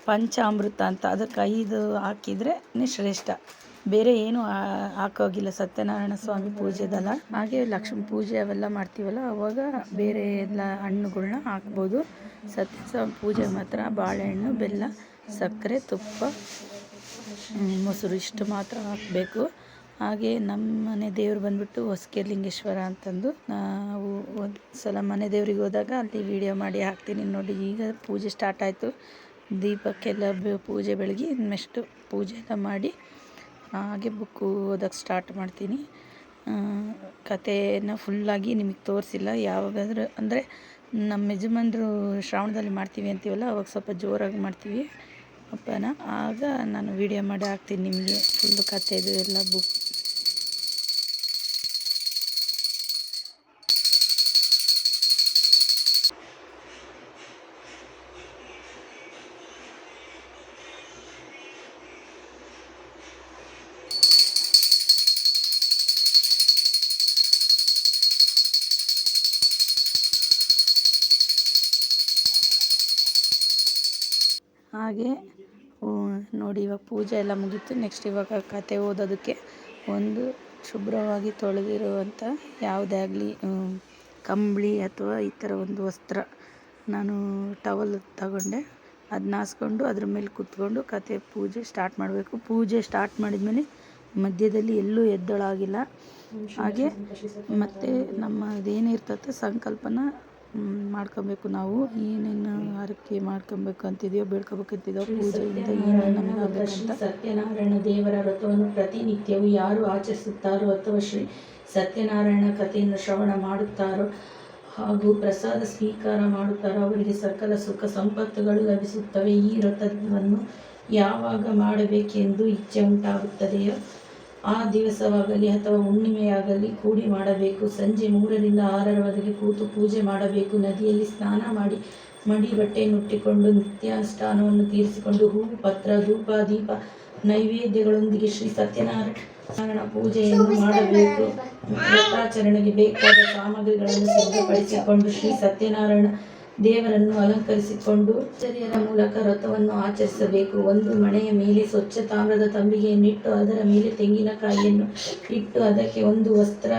ಪಂಚಾಮೃತ ಅಂತ. ಅದಕ್ಕೆ 5 ಹಾಕಿದರೆ ಶ್ರೇಷ್ಠ. ಬೇರೆ ಏನೂ ಹಾಕೋಗಿಲ್ಲ ಸತ್ಯನಾರಾಯಣ ಸ್ವಾಮಿ ಪೂಜೆದಲ್ಲ. ಹಾಗೆ ಲಕ್ಷ್ಮೀ ಪೂಜೆ ಅವೆಲ್ಲ ಮಾಡ್ತೀವಲ್ಲ, ಅವಾಗ ಬೇರೆ ಎಲ್ಲ ಹಣ್ಣುಗಳ್ನ ಹಾಕ್ಬೋದು. ಸತ್ಯಸ್ವಾಮಿ ಪೂಜೆಗೆ ಮಾತ್ರ ಬಾಳೆಹಣ್ಣು, ಬೆಲ್ಲ, ಸಕ್ಕರೆ, ತುಪ್ಪ, ಮೊಸರು ಇಷ್ಟು ಮಾತ್ರ ಹಾಕಬೇಕು. ಹಾಗೆ ನಮ್ಮ ಮನೆ ದೇವ್ರು ಬಂದುಬಿಟ್ಟು ಹೊಸಕೆರೆಲಿಂಗೇಶ್ವರ ಅಂತಂದು. ನಾವು ಒಂದು ಸಲ ಮನೆ ದೇವ್ರಿಗೆ ಹೋದಾಗ ಅಲ್ಲಿ ವಿಡಿಯೋ ಮಾಡಿ ಹಾಕ್ತೀನಿ ನೋಡಿ. ಈಗ ಪೂಜೆ ಸ್ಟಾರ್ಟ್ ಆಯಿತು. ದೀಪಕ್ಕೆಲ್ಲ ಪೂಜೆ ಬೆಳಗಿ ನೆಕ್ಸ್ಟು ಪೂಜೆ ಎಲ್ಲ ಮಾಡಿ ಹಾಗೆ ಬುಕ್ಕು ಓದೋಕ್ಕೆ ಸ್ಟಾರ್ಟ್ ಮಾಡ್ತೀನಿ. ಕಥೆನ ಫುಲ್ಲಾಗಿ ನಿಮಗೆ ತೋರಿಸಿಲ್ಲ. ಯಾವಾಗಾದರೂ ಅಂದರೆ ನಮ್ಮ ಯಜಮಾನ್ರು ಶ್ರಾವಣದಲ್ಲಿ ಮಾಡ್ತೀವಿ ಅಂತೀವಲ್ಲ, ಅವಾಗ ಸ್ವಲ್ಪ ಜೋರಾಗಿ ಮಾಡ್ತೀವಿ ಹಬ್ಬನ. ಆಗ ನಾನು ವಿಡಿಯೋ ಮಾಡಿ ಹಾಕ್ತೀನಿ ನಿಮಗೆ ಫುಲ್ಲು ಕಥೆದು ಎಲ್ಲ ಬುಕ್. ಹಾಗೆ ನೋಡಿ, ಇವಾಗ ಪೂಜೆ ಎಲ್ಲ ಮುಗೀತು. ನೆಕ್ಸ್ಟ್ ಇವಾಗ ಕತೆ ಓದೋದಕ್ಕೆ ಒಂದು ಶುಭ್ರವಾಗಿ ತೊಳೆದಿರುವಂಥ ಯಾವುದೇ ಆಗಲಿ ಕಂಬಳಿ ಅಥವಾ ಈ ಥರ ಒಂದು ವಸ್ತ್ರ, ನಾನು ಟವಲ್ ತಗೊಂಡೆ, ಅದನ್ನ ಹಾಸ್ಕೊಂಡು ಅದ್ರ ಮೇಲೆ ಕೂತ್ಕೊಂಡು ಕತೆ ಪೂಜೆ ಸ್ಟಾರ್ಟ್ ಮಾಡಬೇಕು. ಪೂಜೆ ಸ್ಟಾರ್ಟ್ ಮಾಡಿದ್ಮೇಲೆ ಮಧ್ಯದಲ್ಲಿ ಎಲ್ಲೂ ಎದ್ದಳಾಗಿಲ್ಲ. ಹಾಗೆ ಮತ್ತು ನಮ್ಮದೇನಿರ್ತದೆ ಸಂಕಲ್ಪನ ಮಾಡ್ಕೊಬೇಕು. ನಾವು ಏನೇನು ಹರಕೆ ಮಾಡ್ಕೊಬೇಕು ಅಂತಿದೆಯೋ, ಬೇಡ್ಕೋಬೇಕಂತಿದೆಯೋ ಪೂಜೆಯಿಂದ ಏನೇನು ನಮಗೆ ಆಗಬೇಕಂತ. ಸತ್ಯನಾರಾಯಣ ದೇವರ ವ್ರತವನ್ನು ಪ್ರತಿನಿತ್ಯವೂ ಯಾರು ಆಚರಿಸುತ್ತಾರೋ ಅಥವಾ ಶ್ರೀ ಸತ್ಯನಾರಾಯಣ ಕಥೆಯನ್ನು ಶ್ರವಣ ಮಾಡುತ್ತಾರೋ ಹಾಗೂ ಪ್ರಸಾದ ಸ್ವೀಕಾರ ಮಾಡುತ್ತಾರೋ ಅವರಿಗೆ ಸಕಲ ಸುಖ ಸಂಪತ್ತುಗಳು ಲಭಿಸುತ್ತವೆ. ಈ ವ್ರತವನ್ನು ಯಾವಾಗ ಮಾಡಬೇಕೆಂದು ಇಚ್ಛೆ ಉಂಟಾಗುತ್ತದೆಯೋ ಆ ದಿವಸವಾಗಲಿ ಅಥವಾ ಹುಣ್ಣಿಮೆಯಾಗಲಿ ಕೂಡಿ ಮಾಡಬೇಕು. ಸಂಜೆ 3ರಿಂದ 6ರವರೆಗೆ ಕೂತು ಪೂಜೆ ಮಾಡಬೇಕು. ನದಿಯಲ್ಲಿ ಸ್ನಾನ ಮಾಡಿ ಮಡಿ ಬಟ್ಟೆಯನ್ನುಟ್ಟಿಕೊಂಡು ನಿತ್ಯಾನುಷ್ಠಾನವನ್ನು ತೀರಿಸಿಕೊಂಡು ಹೂವು, ಪತ್ರ, ಧೂಪ, ದೀಪ ನೈವೇದ್ಯಗಳೊಂದಿಗೆ ಶ್ರೀ ಸತ್ಯನಾರಾಯಣ ಪೂಜೆಯನ್ನು ಮಾಡಬೇಕು. ವ್ರತಾಚರಣೆಗೆ ಬೇಕಾದ ಸಾಮಗ್ರಿಗಳನ್ನು ಸಿದ್ಧಪಡಿಸಿಕೊಂಡು ಶ್ರೀ ಸತ್ಯನಾರಾಯಣ ದೇವರನ್ನು ಅಲಂಕರಿಸಿಕೊಂಡು ಆಚಾರ್ಯರ ಮೂಲಕ ವ್ರತವನ್ನು ಆಚರಿಸಬೇಕು. ಒಂದು ಮಣೆಯ ಮೇಲೆ ಸ್ವಚ್ಛ ತಾಮ್ರದ ತಂಬಿಗೆಯನ್ನಿಟ್ಟು ಅದರ ಮೇಲೆ ತೆಂಗಿನಕಾಯಿಯನ್ನು ಇಟ್ಟು ಅದಕ್ಕೆ ಒಂದು ವಸ್ತ್ರ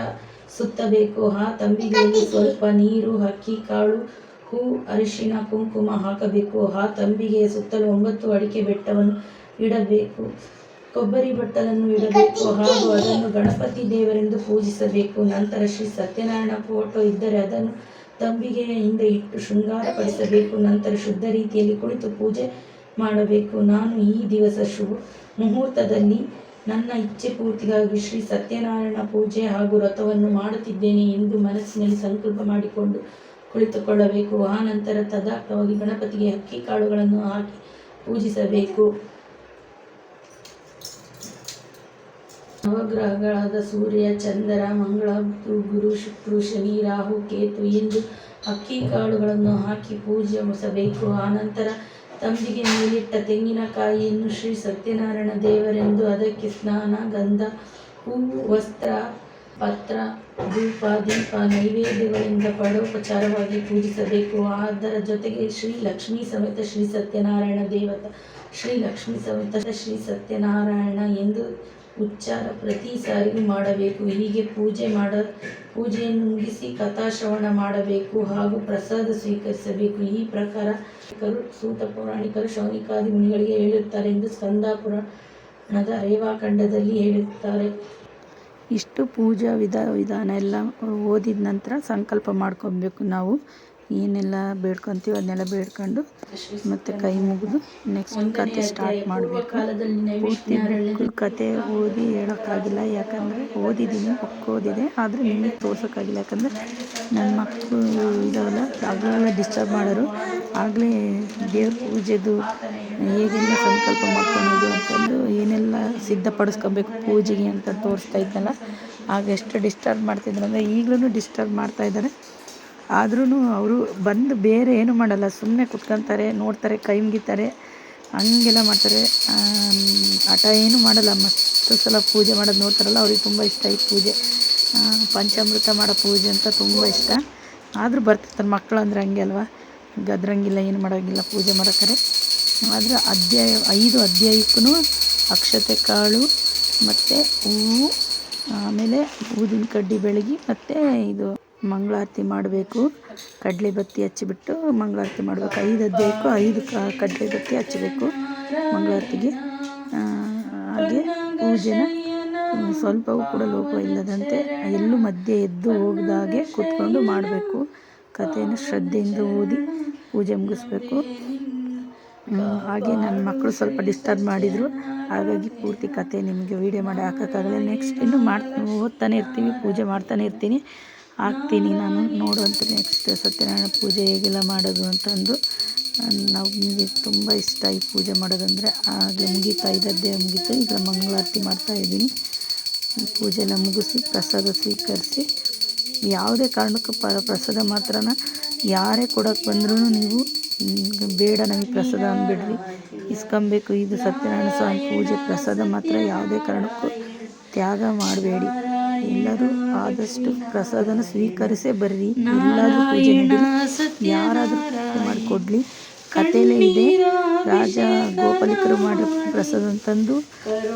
ಸುತ್ತಬೇಕು. ಆ ತಂಬಿಗೆಯಲ್ಲಿ ಸ್ವಲ್ಪ ನೀರು, ಅಕ್ಕಿ ಕಾಳು, ಹೂ, ಅರಿಶಿನ, ಕುಂಕುಮ ಹಾಕಬೇಕು. ಆ ತಂಬಿಗೆಯ ಸುತ್ತಲೂ 9 ಅಡಿಕೆ ಬೆಟ್ಟವನ್ನು ಇಡಬೇಕು. ಕೊಬ್ಬರಿ ಬಟ್ಟಲನ್ನು ಇಡಬೇಕು ಹಾಗೂ ಅದನ್ನು ಗಣಪತಿ ದೇವರೆಂದು ಪೂಜಿಸಬೇಕು. ನಂತರ ಶ್ರೀ ಸತ್ಯನಾರಾಯಣ ಫೋಟೋ ಇದ್ದರೆ ಅದನ್ನು ತಂಬಿಗೆಯ ಹಿಂದೆ ಇಟ್ಟು ಶೃಂಗಾರಪಡಿಸಬೇಕು. ನಂತರ ಶುದ್ಧ ರೀತಿಯಲ್ಲಿ ಕುಳಿತು ಪೂಜೆ ಮಾಡಬೇಕು. ನಾನು ಈ ದಿವಸ ಶುಭ ಮುಹೂರ್ತದಲ್ಲಿ ನನ್ನ ಇಚ್ಛೆ ಪೂರ್ತಿಗಾಗಿ ಶ್ರೀ ಸತ್ಯನಾರಾಯಣ ಪೂಜೆ ಹಾಗೂ ವ್ರತವನ್ನು ಮಾಡುತ್ತಿದ್ದೇನೆ ಎಂದು ಮನಸ್ಸಿನಲ್ಲಿ ಸಂಕಲ್ಪ ಮಾಡಿಕೊಂಡು ಕುಳಿತುಕೊಳ್ಳಬೇಕು. ಆ ನಂತರ ತದಾರ್ಥವಾಗಿ ಗಣಪತಿಗೆ ಅಕ್ಕಿ ಕಾಳುಗಳನ್ನು ಹಾಕಿ ಪೂಜಿಸಬೇಕು. ನವಗ್ರಹಗಳಾದ ಸೂರ್ಯ, ಚಂದ್ರ, ಮಂಗಳ, ಗುರು, ಶುಕ್ರ, ಶನಿ, ರಾಹು, ಕೇತು ಎಂದು ಅಕ್ಕಿ ಕಾಳುಗಳನ್ನು ಹಾಕಿ ಪೂಜಿಸಬೇಕು. ಆನಂತರ ತಂಬಿಗೆ ಮೇಲಿಟ್ಟ ತೆಂಗಿನಕಾಯಿಯನ್ನು ಶ್ರೀ ಸತ್ಯನಾರಾಯಣ ದೇವರೆಂದು ಅದಕ್ಕೆ ಸ್ನಾನ, ಗಂಧ, ಹೂವು, ವಸ್ತ್ರ, ಪತ್ರ, ಧೂಪ, ದೀಪ ನೈವೇದ್ಯಗಳಿಂದ ಪಡೋಪಚಾರವಾಗಿ ಪೂಜಿಸಬೇಕು. ಅದರ ಜೊತೆಗೆ ಶ್ರೀ ಲಕ್ಷ್ಮೀ ಸಮೇತ ಶ್ರೀ ಸತ್ಯನಾರಾಯಣ ದೇವತ, ಶ್ರೀ ಲಕ್ಷ್ಮೀ ಸಮೇತ ಶ್ರೀ ಸತ್ಯನಾರಾಯಣ ಎಂದು ಉಚ್ಚಾರ ಪ್ರತಿ ಸಾರಿಗೂ ಮಾಡಬೇಕು. ಹೀಗೆ ಪೂಜೆಯನ್ನು ಮುಗಿಸಿ ಕಥಾಶ್ರವಣ ಮಾಡಬೇಕು ಹಾಗೂ ಪ್ರಸಾದ ಸ್ವೀಕರಿಸಬೇಕು. ಈ ಪ್ರಕಾರ ಸೂತ ಪೌರಾಣಿಕರು ಶೌನಿಕಾದಿ ಮುನಿಗಳಿಗೆ ಹೇಳಿರುತ್ತಾರೆ ಎಂದು ಸ್ಕಂದ ಪುರಾಣದ ರೇವಾಖಂಡದಲ್ಲಿ ಹೇಳಿರುತ್ತಾರೆ. ಇಷ್ಟು ಪೂಜಾ ವಿಧಾನ ಎಲ್ಲ ಓದಿದ ನಂತರ ಸಂಕಲ್ಪ ಮಾಡ್ಕೊಬೇಕು ನಾವು. ಏನೆಲ್ಲ ಬೇಡ್ಕೊತೀವೋ ಅದನ್ನೆಲ್ಲ ಬೇಡ್ಕೊಂಡು ಮತ್ತು ಕೈ ಮುಗಿದು ನೆಕ್ಸ್ಟ್ ಕತೆ ಸ್ಟಾರ್ಟ್ ಮಾಡಬೇಕು. ಪೂರ್ತಿ ಬುಕ್ ಕತೆ ಓದಿ ಹೇಳೋಕ್ಕಾಗಿಲ್ಲ, ಯಾಕಂದರೆ ಓದಿದ್ದೀನಿ, ಬುಕ್ ಓದಿದೆ, ಆದರೆ ನಿಮಗೆ ತೋರ್ಸೋಕ್ಕಾಗಿಲ್ಲ. ಯಾಕಂದರೆ ನನ್ನ ಮಕ್ಕಳು ಇದಾವಲ್ಲ, ಆಗಲೇ ಡಿಸ್ಟರ್ಬ್ ಮಾಡೋರು. ಆಗಲೇ ದೇವ್ರ ಪೂಜೆದು ಹೇಗೆಲ್ಲ ಸಂಕಲ್ಪ ಮಾಡ್ಕೊಳೋದು ಅಂತಂದು ಏನೆಲ್ಲ ಸಿದ್ಧಪಡಿಸ್ಕೊಬೇಕು ಪೂಜೆಗೆ ಅಂತ ತೋರಿಸ್ತಾ ಇದ್ನಲ್ಲ, ಆಗ ಎಷ್ಟು ಡಿಸ್ಟರ್ಬ್ ಮಾಡ್ತಿದ್ರು ಅಂದರೆ ಈಗಲೂ ಡಿಸ್ಟರ್ಬ್ ಮಾಡ್ತಾಯಿದ್ದಾರೆ. ಆದ್ರೂ ಅವರು ಬಂದು ಬೇರೆ ಏನು ಮಾಡಲ್ಲ, ಸುಮ್ಮನೆ ಕುತ್ಕೊತಾರೆ, ನೋಡ್ತಾರೆ, ಕೈ ಮುಗಿತಾರೆ, ಹಂಗೆಲ್ಲ ಮಾಡ್ತಾರೆ. ಹಠ ಏನು ಮಾಡಲ್ಲ. ಮಸ್ತ್ ಸಲ ಪೂಜೆ ಮಾಡೋದು ನೋಡ್ತಾರಲ್ಲ, ಅವ್ರಿಗೆ ತುಂಬ ಇಷ್ಟ ಈ ಪೂಜೆ. ಪಂಚಾಮೃತ ಮಾಡೋ ಪೂಜೆ ಅಂತ ತುಂಬ ಇಷ್ಟ. ಆದರೂ ಬರ್ತಿರ್ತಾರೆ ಮಕ್ಕಳು ಅಂದರೆ, ಹಂಗೆ ಅಲ್ವಾ, ಗದ್ರಂಗಿಲ್ಲ, ಏನು ಮಾಡೋಂಗಿಲ್ಲ ಪೂಜೆ ಮಾಡೋಕ್ಕಾರೆ. ಆದರೆ 5 ಅಧ್ಯಾಯಕ್ಕೂ ಅಕ್ಷತೆ ಕಾಳು ಮತ್ತು ಹೂವು, ಆಮೇಲೆ ಊದಿನ ಕಡ್ಡಿ ಬೆಳಗಿ ಮತ್ತು ಇದು ಮಂಗಳಾರತಿ ಮಾಡಬೇಕು. ಕಡಲೆ ಬತ್ತಿ ಹಚ್ಚಿಬಿಟ್ಟು ಮಂಗಳಾರತಿ ಮಾಡಬೇಕು. 5 ಅಧ್ಯಾಯಕ್ಕೂ 5 ಕಡಲೆ ಬತ್ತಿ ಹಚ್ಚಬೇಕು ಮಂಗಳಾರತಿಗೆ. ಹಾಗೆ ಪೂಜೆನ ಸ್ವಲ್ಪವೂ ಕೂಡ ಲೋಪ ಇಲ್ಲದಂತೆ ಎಲ್ಲೂ ಮಧ್ಯೆ ಎದ್ದು ಹೋಗದಾಗೆ ಕೂತ್ಕೊಂಡು ಮಾಡಬೇಕು. ಕಥೆಯನ್ನು ಶ್ರದ್ಧೆಯಿಂದ ಓದಿ ಪೂಜೆ ಮುಗಿಸ್ಬೇಕು. ಹಾಗೆ ನನ್ನ ಮಕ್ಕಳು ಸ್ವಲ್ಪ ಡಿಸ್ಟರ್ಬ್ ಮಾಡಿದರು, ಹಾಗಾಗಿ ಪೂರ್ತಿ ಕತೆ ನಿಮಗೆ ವೀಡಿಯೋ ಮಾಡಿ ಹಾಕೋಕ್ಕಾಗಲ್ಲ. ನೆಕ್ಸ್ಟ್ ಇನ್ನೂ ಓದ್ತಾನೆ ಇರ್ತೀವಿ, ಪೂಜೆ ಮಾಡ್ತಾನೆ ಇರ್ತೀನಿ, ಹಾಕ್ತೀನಿ ನಾನು ನೋಡುವಂಥ. ನೆಕ್ಸ್ಟ್ ಸತ್ಯನಾರಾಯಣ ಪೂಜೆ ಹೇಗೆಲ್ಲ ಮಾಡೋದು ಅಂತಂದು ನಮಗೆ ತುಂಬ ಇಷ್ಟ ಈ ಪೂಜೆ ಮಾಡೋದಂದರೆ. ಆಗಲೇ ಮುಗೀತಾ 5 ಅಧ್ಯಾಯ ಮುಗೀತು, ಈಗ ಮಂಗಳಾರತಿ ಮಾಡ್ತಾಯಿದ್ದೀನಿ. ಪೂಜೆ ಎಲ್ಲ ಮುಗಿಸಿ ಪ್ರಸಾದ ಸ್ವೀಕರಿಸಿ, ಯಾವುದೇ ಕಾರಣಕ್ಕೂ ಪ್ರಸಾದ ಮಾತ್ರನ ಯಾರೇ ಕೊಡೋಕ್ಕೆ ಬಂದ್ರೂ ನೀವು ಬೇಡ ನಮಗೆ ಪ್ರಸಾದ ಅಂದ್ಬಿಡ್ರಿ, ಇಸ್ಕೊಬೇಕು. ಇದು ಸತ್ಯನಾರಾಯಣ ಸ್ವಾಮಿ ಪೂಜೆ ಪ್ರಸಾದ ಮಾತ್ರ ಯಾವುದೇ ಕಾರಣಕ್ಕೂ ತ್ಯಾಗ ಮಾಡಬೇಡಿ. ಎಲ್ಲರೂ ಆದಷ್ಟು ಪ್ರಸಾದನ ಸ್ವೀಕರಿಸೇ ಬರ್ರಿ. ಎಲ್ಲಾದರೂ ಪೂಜೆ ನಡೀಲಿ, ಯಾರಾದರೂ ಮಾಡಿಕೊಡ್ಲಿ. ಕಥೆಯಲ್ಲೇ ಇದೆ, ರಾಜ ಗೋಪಾಲಿಕರು ಮಾಡೋ ಪ್ರಸಾದ ಅಂತಂದು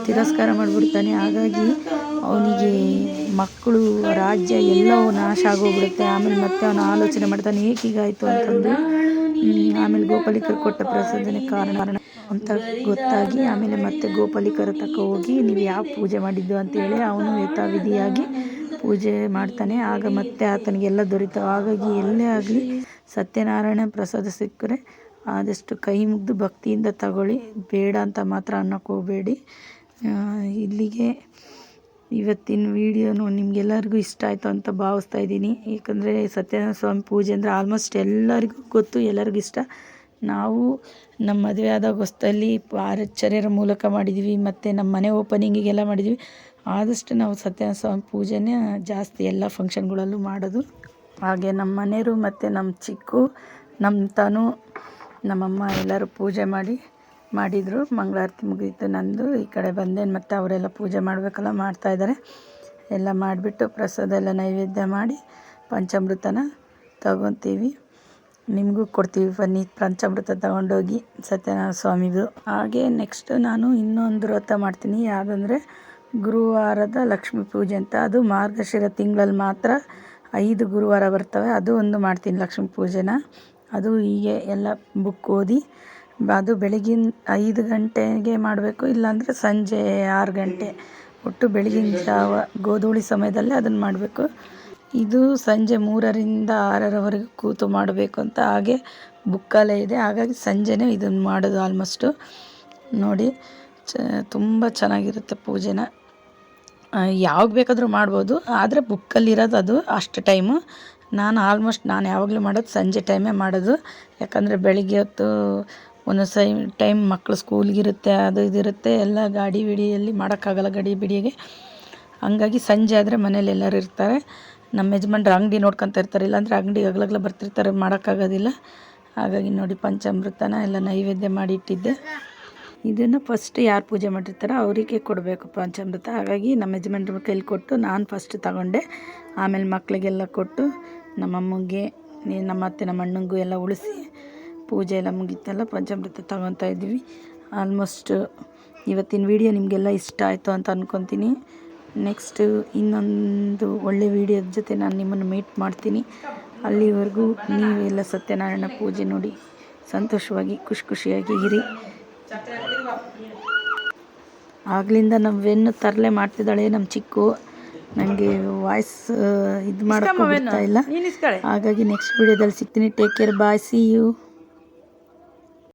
ತಿರಸ್ಕಾರ ಮಾಡಿಬಿಡ್ತಾನೆ. ಹಾಗಾಗಿ ಅವನಿಗೆ ಮಕ್ಕಳು, ರಾಜ್ಯ ಎಲ್ಲವೂ ನಾಶ ಆಗೋಗ್ಬಿಡುತ್ತೆ. ಆಮೇಲೆ ಮತ್ತೆ ಅವನು ಆಲೋಚನೆ ಮಾಡ್ತಾನೆ, ಏಕೀಗಾಯಿತು ಅಂತಂದು. ಆಮೇಲೆ ಗೋಪಾಲಿಕರು ಕೊಟ್ಟ ಪ್ರಸಾದನೇ ಕಾರಣ ಅಂತ ಗೊತ್ತಾಗಿ ಆಮೇಲೆ ಮತ್ತೆ ಗೋಪಾಲಿಕರ ತಕ್ಕ ಹೋಗಿ ನೀವು ಯಾವ ಪೂಜೆ ಮಾಡಿದ್ದು ಅಂತೇಳಿ ಅವನು ಯಥಾವಿಧಿಯಾಗಿ ಪೂಜೆ ಮಾಡ್ತಾನೆ. ಆಗ ಮತ್ತೆ ಆತನಿಗೆಲ್ಲ ದೊರೀತಾವೆ. ಹಾಗಾಗಿ ಎಲ್ಲೇ ಆಗಲಿ ಸತ್ಯನಾರಾಯಣ ಪ್ರಸಾದ ಸಿಕ್ಕರೆ ಆದಷ್ಟು ಕೈ ಮುಗಿದು ಭಕ್ತಿಯಿಂದ ತಗೊಳ್ಳಿ, ಬೇಡ ಅಂತ ಮಾತ್ರ ಅನ್ನೋಕ್ಕೆ ಹೋಗಬೇಡಿ. ಇಲ್ಲಿಗೆ ಇವತ್ತಿನ ವೀಡಿಯೋನು ನಿಮಗೆಲ್ಲರಿಗೂ ಇಷ್ಟ ಆಯಿತು ಅಂತ ಭಾವಿಸ್ತಾ ಇದ್ದೀನಿ. ಏಕೆಂದರೆ ಸತ್ಯನಾರಾಯಣ ಸ್ವಾಮಿ ಪೂಜೆ ಅಂದರೆ ಆಲ್ಮೋಸ್ಟ್ ಎಲ್ಲರಿಗೂ ಗೊತ್ತು, ಎಲ್ಲರಿಗೂ ಇಷ್ಟ. ನಾವು ನಮ್ಮ ಮದುವೆ ಆದಾಗ ಹೊಸದಲ್ಲಿ ಆಚಾರ್ಯರ ಮೂಲಕ ಮಾಡಿದ್ವಿ, ಮತ್ತು ನಮ್ಮ ಮನೆ ಓಪನಿಂಗಿಗೆಲ್ಲ ಮಾಡಿದ್ವಿ. ಆದಷ್ಟು ನಾವು ಸತ್ಯನಾರಾಯಣ ಸ್ವಾಮಿ ಪೂಜೆನೇ ಜಾಸ್ತಿ ಎಲ್ಲ ಫಂಕ್ಷನ್ಗಳಲ್ಲೂ ಮಾಡೋದು. ಹಾಗೆ ನಮ್ಮ ಮನೆಯವರು ಮತ್ತು ನಮ್ಮ ಚಿಕ್ಕು, ನಮ್ಮ ತನು, ನಮ್ಮಮ್ಮ ಎಲ್ಲರೂ ಪೂಜೆ ಮಾಡಿದರು. ಮಂಗಳಾರತಿ ಮುಗೀತು ನಂದು. ಈ ಕಡೆ ಬಂದೆ, ಮತ್ತು ಅವರೆಲ್ಲ ಪೂಜೆ ಮಾಡಬೇಕಲ್ಲ, ಮಾಡ್ತಾಯಿದ್ದಾರೆ. ಎಲ್ಲ ಮಾಡಿಬಿಟ್ಟು ಪ್ರಸಾದ ಎಲ್ಲ ನೈವೇದ್ಯ ಮಾಡಿ ಪಂಚಾಮೃತನ ತಗೊತೀವಿ, ನಿಮಗೂ ಕೊಡ್ತೀವಿ. ಬನ್ನಿ ಪಂಚಾಮೃತ ತಗೊಂಡೋಗಿ ಸತ್ಯನಾರಾಯಣ ಸ್ವಾಮಿದು. ಹಾಗೆ ನೆಕ್ಸ್ಟ್ ನಾನು ಇನ್ನೊಂದು ವ್ರತ ಮಾಡ್ತೀನಿ, ಯಾವುದಂದರೆ ಗುರುವಾರದ ಲಕ್ಷ್ಮೀ ಪೂಜೆ ಅಂತ. ಅದು ಮಾರ್ಗಶಿರ ತಿಂಗಳಲ್ಲಿ ಮಾತ್ರ 5 ಗುರುವಾರ ಬರ್ತವೆ, ಅದು ಒಂದು ಮಾಡ್ತೀನಿ ಲಕ್ಷ್ಮೀ ಪೂಜೆನ. ಅದು ಹೀಗೆ ಎಲ್ಲ ಬುಕ್ ಓದಿ, ಅದು ಬೆಳಗಿನ 5 ಗಂಟೆಗೆ ಮಾಡಬೇಕು, ಇಲ್ಲಾಂದರೆ ಸಂಜೆ 6 ಗಂಟೆ, ಒಟ್ಟು ಬೆಳಗಿನ ಜಾವ ಗೋಧೂಳಿ ಸಮಯದಲ್ಲೇ ಅದನ್ನು ಮಾಡಬೇಕು. ಇದು ಸಂಜೆ 3ರಿಂದ 6ರವರೆಗೂ ಕೂತು ಮಾಡಬೇಕು ಅಂತ ಹಾಗೆ ಬುಕ್ಕಲ್ಲೇ ಇದೆ. ಹಾಗಾಗಿ ಸಂಜೆನೇ ಇದನ್ನು ಮಾಡೋದು ಆಲ್ಮೋಸ್ಟು. ನೋಡಿ ತುಂಬ ಚೆನ್ನಾಗಿರುತ್ತೆ ಪೂಜೆನ. ಯಾವಾಗ ಬೇಕಾದರೂ ಮಾಡ್ಬೋದು, ಆದರೆ ಬುಕ್ಕಲ್ಲಿರೋದು ಅದು ಅಷ್ಟು ಟೈಮು. ನಾನು ಯಾವಾಗಲೂ ಮಾಡೋದು ಸಂಜೆ ಟೈಮೇ ಮಾಡೋದು. ಯಾಕಂದರೆ ಬೆಳಿಗ್ಗೆ ಹೊತ್ತು ಒಂದೊಂದು ಟೈಮ್ ಮಕ್ಕಳು ಸ್ಕೂಲ್ಗಿರುತ್ತೆ, ಅದು ಇದಿರುತ್ತೆ, ಎಲ್ಲ ಗಾಡಿ ಬಿಡಿಯಲ್ಲಿ ಮಾಡೋಕ್ಕಾಗಲ್ಲ, ಗಡಿ ಬಿಡಿಗೆ. ಹಂಗಾಗಿ ಸಂಜೆ ಆದರೆ ಮನೇಲಿ ಎಲ್ಲರೂ ಇರ್ತಾರೆ. ನಮ್ಮ ಯಜಮಾನ್ರು ಅಂಗಡಿ ನೋಡ್ಕೊತ ಇರ್ತಾರೆ, ಇಲ್ಲಾಂದರೆ ಅಂಗಡಿ ಅಗಲಗ್ಲ ಬರ್ತಿರ್ತಾರೆ, ಮಾಡೋಕ್ಕಾಗೋದಿಲ್ಲ. ಹಾಗಾಗಿ ನೋಡಿ ಪಂಚಾಮೃತನ ಎಲ್ಲ ನೈವೇದ್ಯ ಮಾಡಿ ಇಟ್ಟಿದ್ದೆ. ಇದನ್ನು ಫಸ್ಟ್ ಯಾರು ಪೂಜೆ ಮಾಡಿರ್ತಾರೋ ಅವರಿಗೆ ಕೊಡಬೇಕು ಪಂಚಾಮೃತ. ಹಾಗಾಗಿ ನಮ್ಮ ಯಜಮಾನ್ರ ಕೈಲಿ ಕೊಟ್ಟು ನಾನು ಫಸ್ಟ್ ತಗೊಂಡೆ, ಆಮೇಲೆ ಮಕ್ಕಳಿಗೆಲ್ಲ ಕೊಟ್ಟು ನಮ್ಮಮ್ಮಗೆ, ನಮ್ಮ ಅತ್ತೆ, ನಮ್ಮ ಅಣ್ಣಂಗೂ ಎಲ್ಲ ಉಳಿಸಿ ಪೂಜೆ ಎಲ್ಲ ಮುಗೀತಲ್ಲ, ಪಂಚಾಮೃತ ತಗೊತಾ ಇದ್ವಿ. ಆಲ್ಮೋಸ್ಟ್ ಇವತ್ತಿನ ವೀಡಿಯೋ ನಿಮಗೆಲ್ಲ ಇಷ್ಟ ಆಯಿತು ಅಂತ ಅಂದ್ಕೊತೀನಿ. ನೆಕ್ಸ್ಟು ಇನ್ನೊಂದು ಒಳ್ಳೆ ವೀಡಿಯೋದ ಜೊತೆ ನಾನು ನಿಮ್ಮನ್ನು ಮೀಟ್ ಮಾಡ್ತೀನಿ. ಅಲ್ಲಿವರೆಗೂ ನೀವೆಲ್ಲ ಸತ್ಯನಾರಾಯಣ ಪೂಜೆ ನೋಡಿ ಸಂತೋಷವಾಗಿ ಖುಷಿಯಾಗಿ ಇರಿ. ಆಗ್ಲಿಂದ ನಮ್ಮ ವೆನ್ನು ತರಲೆ ಮಾಡ್ತಿದ್ದಾಳೆ ನಮ್ಮ ಚಿಕ್ಕು. ನನಗೆ ವಾಯ್ಸ್ ಇದು ಮಾಡೋಕ್ಕೂ ಬಿಡ್ತಾ ಇಲ್ಲ. ಹಾಗಾಗಿ ನೆಕ್ಸ್ಟ್ ವಿಡಿಯೋದಲ್ಲಿ ಸಿಗ್ತೀನಿ. Take care, bye, see you.